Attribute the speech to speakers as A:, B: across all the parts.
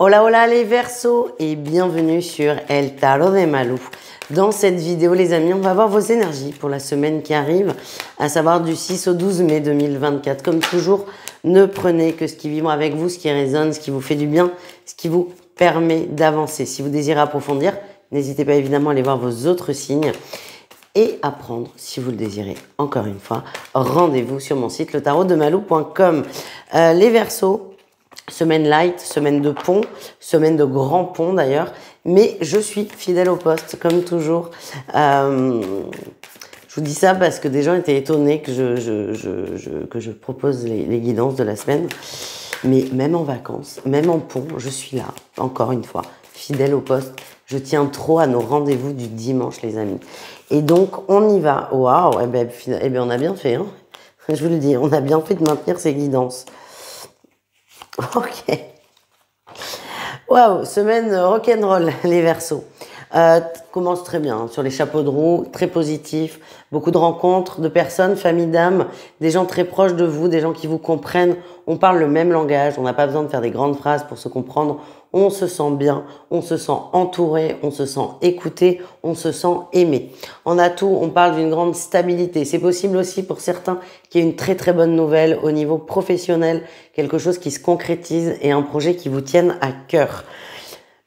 A: Hola hola les Verseaux et bienvenue sur El Tarot de Malou. Dans cette vidéo les amis, on va voir vos énergies pour la semaine qui arrive, à savoir du 6 au 12 mai 2024. Comme toujours, ne prenez que ce qui vibre avec vous, ce qui résonne, ce qui vous fait du bien, ce qui vous permet d'avancer. Si vous désirez approfondir, n'hésitez pas évidemment à aller voir vos autres signes et apprendre si vous le désirez. Encore une fois, rendez-vous sur mon site letarotdemalou.com. Les Verseaux, semaine light, semaine de pont, semaine de grand pont d'ailleurs, mais je suis fidèle au poste comme toujours. Je vous dis ça parce que des gens étaient étonnés que je propose les guidances de la semaine, mais même en vacances, même en pont, je suis là, encore une fois, fidèle au poste. Je tiens trop à nos rendez-vous du dimanche les amis. Et donc on y va. Waouh, eh ben, on a bien fait, hein. Je vous le dis, on a bien fait de maintenir ces guidances. Ok. Waouh, semaine rock'n'roll, les Verseaux. Commence très bien, hein, sur les chapeaux de roue, très positif, beaucoup de rencontres de personnes, familles d'âmes, des gens très proches de vous, des gens qui vous comprennent. On parle le même langage, on n'a pas besoin de faire des grandes phrases pour se comprendre. On se sent bien, on se sent entouré, on se sent écouté, on se sent aimé. En atout, on parle d'une grande stabilité. C'est possible aussi pour certains qu'il y ait une très très bonne nouvelle au niveau professionnel, quelque chose qui se concrétise et un projet qui vous tienne à cœur.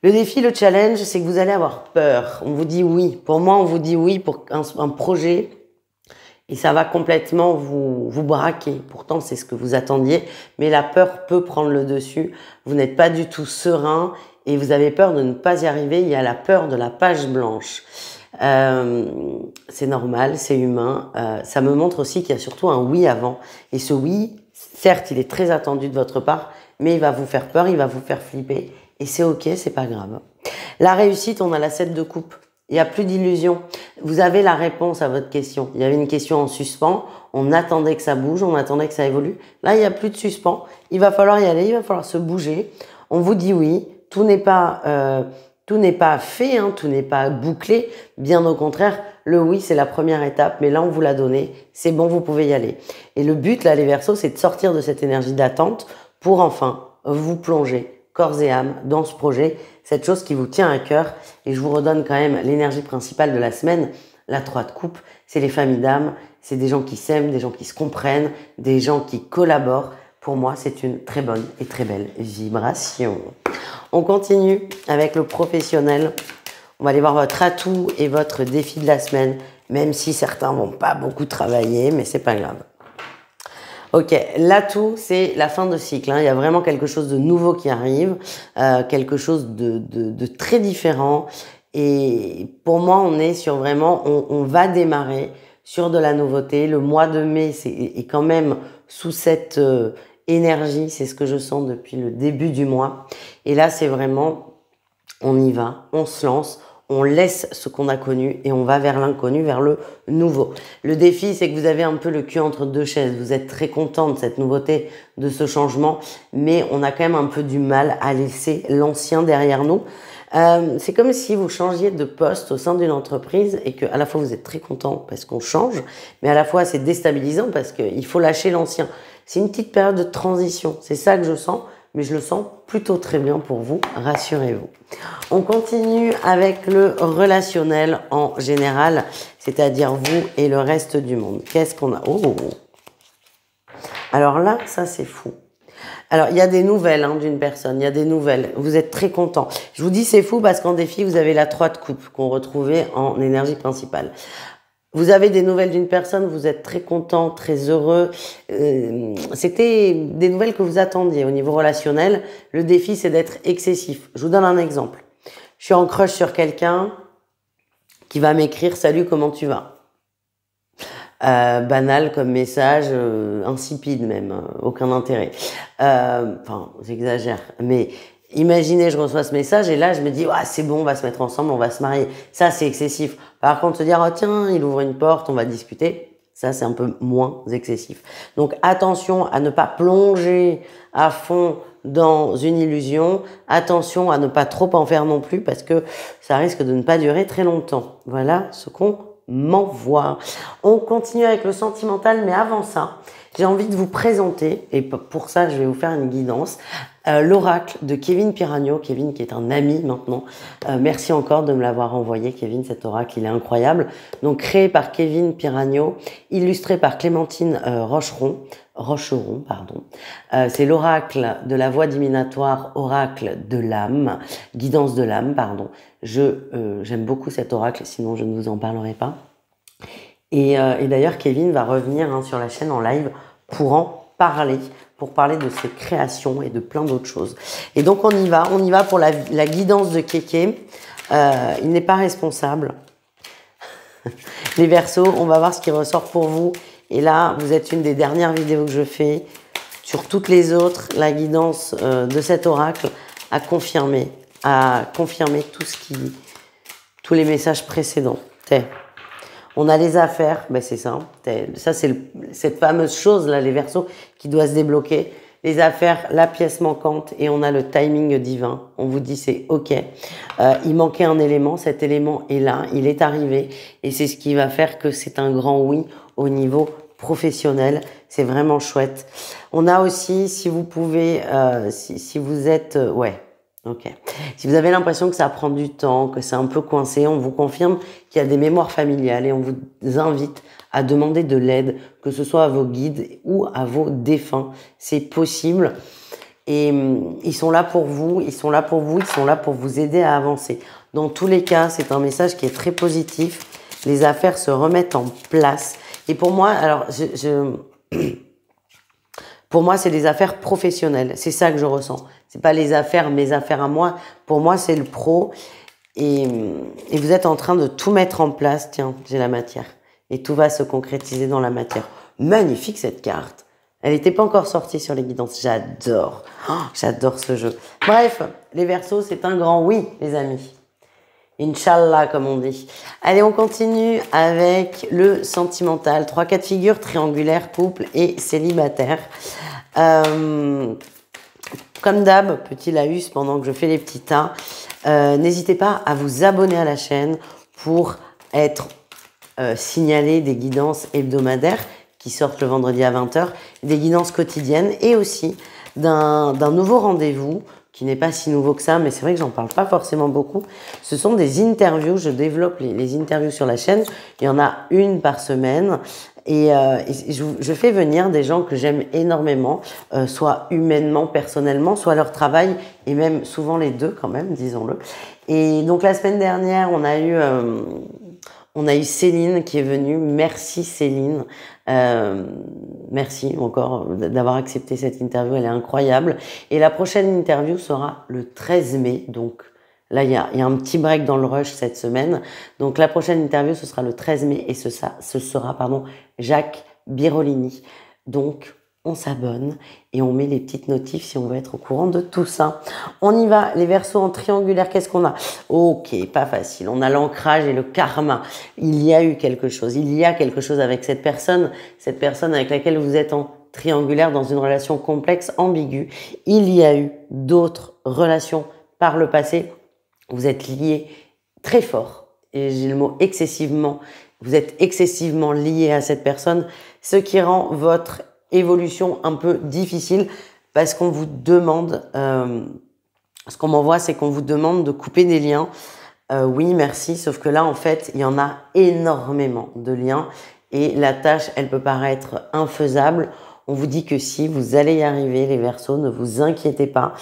A: Le défi, le challenge, c'est que vous allez avoir peur. On vous dit oui. Pour moi, on vous dit oui pour un projet et ça va complètement vous braquer. Pourtant, c'est ce que vous attendiez, mais la peur peut prendre le dessus. Vous n'êtes pas du tout serein et vous avez peur de ne pas y arriver. Il y a la peur de la page blanche. C'est normal, c'est humain. Ça me montre aussi qu'il y a surtout un oui avant. Et ce oui, certes, il est très attendu de votre part, mais il va vous faire peur, il va vous faire flipper. Et c'est ok, c'est pas grave. La réussite, on a la 7 de coupe. Il n'y a plus d'illusion. Vous avez la réponse à votre question. Il y avait une question en suspens. On attendait que ça bouge, on attendait que ça évolue. Là, il n'y a plus de suspens. Il va falloir y aller, il va falloir se bouger. On vous dit oui. Tout n'est pas fait, hein, tout n'est pas bouclé. Bien au contraire, le oui, c'est la première étape. Mais là, on vous l'a donné. C'est bon, vous pouvez y aller. Et le but, là, les Verseaux, c'est de sortir de cette énergie d'attente pour enfin vous plonger corps et âme dans ce projet, cette chose qui vous tient à cœur. Et je vous redonne quand même l'énergie principale de la semaine, la 3 de coupe, c'est les familles d'âme, c'est des gens qui s'aiment, des gens qui se comprennent, des gens qui collaborent. Pour moi, c'est une très bonne et très belle vibration. On continue avec le professionnel. On va aller voir votre atout et votre défi de la semaine, même si certains vont pas beaucoup travailler, mais c'est pas grave. Ok, l'atout, c'est la fin de cycle, hein. Il y a vraiment quelque chose de nouveau qui arrive, quelque chose de très différent. Et pour moi, on est sur vraiment, on va démarrer sur de la nouveauté. Le mois de mai est quand même sous cette énergie, c'est ce que je sens depuis le début du mois. Et là, c'est vraiment, on y va, on se lance. On laisse ce qu'on a connu et on va vers l'inconnu, vers le nouveau. Le défi, c'est que vous avez un peu le cul entre deux chaises. Vous êtes très content de cette nouveauté, de ce changement, mais on a quand même un peu du mal à laisser l'ancien derrière nous. C'est comme si vous changiez de poste au sein d'une entreprise et que à la fois vous êtes très content parce qu'on change, mais à la fois c'est déstabilisant parce qu'il faut lâcher l'ancien. C'est une petite période de transition. C'est ça que je sens. Mais je le sens plutôt très bien pour vous, rassurez-vous. On continue avec le relationnel en général, c'est-à-dire vous et le reste du monde. Qu'est-ce qu'on a? Oh! Alors là, ça c'est fou. Alors, il y a des nouvelles hein, d'une personne, il y a des nouvelles. Vous êtes très content. Je vous dis c'est fou parce qu'en défi, vous avez la 3 de coupe qu'on retrouvait en énergie principale. Vous avez des nouvelles d'une personne, vous êtes très content, très heureux. C'était des nouvelles que vous attendiez au niveau relationnel. Le défi, c'est d'être excessif. Je vous donne un exemple. Je suis en crush sur quelqu'un qui va m'écrire « Salut, comment tu vas ?» Banal comme message, insipide même, aucun intérêt. Enfin, j'exagère, mais imaginez, je reçois ce message et là, je me dis, ah, c'est bon, on va se mettre ensemble, on va se marier. Ça, c'est excessif. Par contre, se dire, oh, tiens, il ouvre une porte, on va discuter. Ça, c'est un peu moins excessif. Donc, attention à ne pas plonger à fond dans une illusion. Attention à ne pas trop en faire non plus parce que ça risque de ne pas durer très longtemps. Voilà ce qu'on m'envoie. On continue avec le sentimental, mais avant ça, j'ai envie de vous présenter, et pour ça, je vais vous faire une guidance, l'oracle de Kevin Piragno. Kevin qui est un ami maintenant. Merci encore de me l'avoir envoyé, Kevin, cet oracle, il est incroyable. Donc, créé par Kevin Piragno, illustré par Clémentine Rocheron, pardon. C'est l'oracle de la voix divinatoire, oracle de l'âme, guidance de l'âme, pardon. J'aime beaucoup cet oracle, sinon je ne vous en parlerai pas. Et d'ailleurs, Kevin va revenir sur la chaîne en live pour en parler, pour parler de ses créations et de plein d'autres choses. Et donc, on y va pour la guidance de Kéké. Il n'est pas responsable. Les Verseaux, on va voir ce qui ressort pour vous. Et là, vous êtes une des dernières vidéos que je fais. Sur toutes les autres, la guidance de cet oracle a confirmé tous les messages précédents. On a les affaires, ben c'est ça. Ça, c'est cette fameuse chose-là, les Verseaux, qui doit se débloquer. Les affaires, la pièce manquante, et on a le timing divin. On vous dit c'est OK. Il manquait un élément, cet élément est là, il est arrivé, et c'est ce qui va faire que c'est un grand oui au niveau professionnel. C'est vraiment chouette. On a aussi, si vous pouvez, si vous êtes, OK. Si vous avez l'impression que ça prend du temps, que c'est un peu coincé, on vous confirme qu'il y a des mémoires familiales et on vous invite à demander de l'aide, que ce soit à vos guides ou à vos défunts. C'est possible. Et ils sont là pour vous, ils sont là pour vous aider à avancer. Dans tous les cas, c'est un message qui est très positif. Les affaires se remettent en place. Et pour moi, alors, pour moi, c'est des affaires professionnelles. C'est ça que je ressens. C'est pas les affaires, mes affaires à moi. Pour moi, c'est le pro. Et vous êtes en train de tout mettre en place. Tiens, j'ai la matière. Et tout va se concrétiser dans la matière. Magnifique cette carte. Elle n'était pas encore sortie sur les guidances. J'adore. Oh, j'adore ce jeu. Bref, les Verseaux, c'est un grand oui, les amis. Inch'Allah, comme on dit. Allez, on continue avec le sentimental. 3 cas de figure, triangulaire, couple et célibataire. Comme d'hab, petit laïus pendant que je fais les petits tas. N'hésitez pas à vous abonner à la chaîne pour être signalé des guidances hebdomadaires qui sortent le vendredi à 20 h, des guidances quotidiennes et aussi d'un nouveau rendez-vous qui n'est pas si nouveau que ça, mais c'est vrai que j'en parle pas forcément beaucoup. Ce sont des interviews, je développe les interviews sur la chaîne. Il y en a une par semaine et je fais venir des gens que j'aime énormément, soit humainement, personnellement, soit leur travail et même souvent les deux quand même, disons-le. Et donc la semaine dernière, on a eu Céline qui est venue. Merci Céline. Merci encore d'avoir accepté cette interview. Elle est incroyable. Et la prochaine interview sera le 13 mai. Donc là, il y a un petit break dans le rush cette semaine. Donc la prochaine interview, ce sera le 13 mai et ce sera Jacques Birolini. Donc on s'abonne et on met les petites notifs si on veut être au courant de tout ça. On y va, les Verseaux en triangulaire, qu'est-ce qu'on a? Ok, pas facile. On a l'ancrage et le karma. Il y a eu quelque chose. Il y a quelque chose avec cette personne avec laquelle vous êtes en triangulaire dans une relation complexe, ambiguë. Il y a eu d'autres relations par le passé. Vous êtes liés très fort. Et j'ai le mot excessivement. Vous êtes excessivement liés à cette personne, ce qui rend votre évolution un peu difficile parce qu'on vous demande, ce qu'on m'envoie, c'est qu'on vous demande de couper des liens. Oui, merci, sauf que là, en fait, il y en a énormément de liens et la tâche, elle peut paraître infaisable. On vous dit que si, vous allez y arriver, les Verseaux, ne vous inquiétez pas.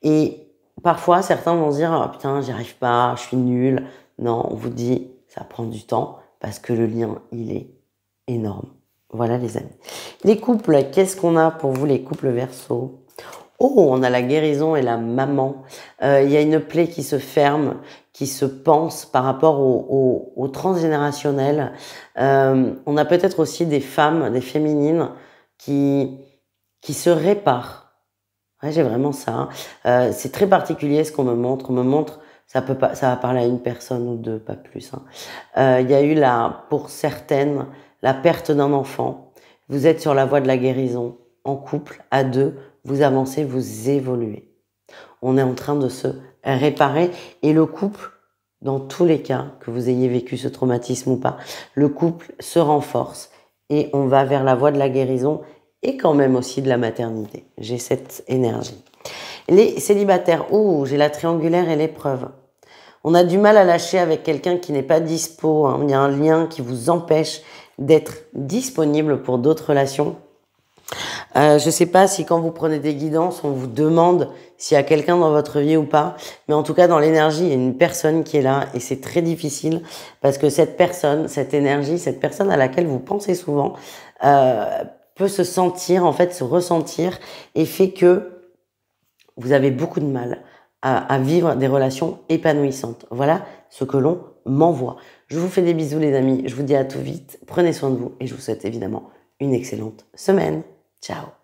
A: Et parfois, certains vont se dire, oh, putain, j'y arrive pas, je suis nul. Non, on vous dit, ça prend du temps parce que le lien, il est énorme. Voilà les amis. Les couples, qu'est-ce qu'on a pour vous les couples Verseaux? Oh, on a la guérison et la maman. Il y a une plaie qui se ferme, qui se pense par rapport au transgénérationnel. On a peut-être aussi des femmes, des féminines qui se réparent. Ouais, j'ai vraiment ça. C'est très particulier ce qu'on me montre. On me montre, ça va parler à une personne ou deux, pas plus. Il y a eu pour certaines, la perte d'un enfant. Vous êtes sur la voie de la guérison, en couple, à deux, vous avancez, vous évoluez. On est en train de se réparer et le couple, dans tous les cas, que vous ayez vécu ce traumatisme ou pas, le couple se renforce et on va vers la voie de la guérison et quand même aussi de la maternité. J'ai cette énergie. Les célibataires, oh, j'ai la triangulaire et l'épreuve. On a du mal à lâcher avec quelqu'un qui n'est pas dispo. Hein. Il y a un lien qui vous empêche d'être disponible pour d'autres relations. Je sais pas si quand vous prenez des guidances, on vous demande s'il y a quelqu'un dans votre vie ou pas, mais en tout cas dans l'énergie, il y a une personne qui est là et c'est très difficile parce que cette personne, cette énergie, cette personne à laquelle vous pensez souvent peut se sentir, en fait se ressentir et fait que vous avez beaucoup de mal à vivre des relations épanouissantes. Voilà ce que l'on m'envoie. Je vous fais des bisous les amis, je vous dis à tout vite, prenez soin de vous et je vous souhaite évidemment une excellente semaine. Ciao.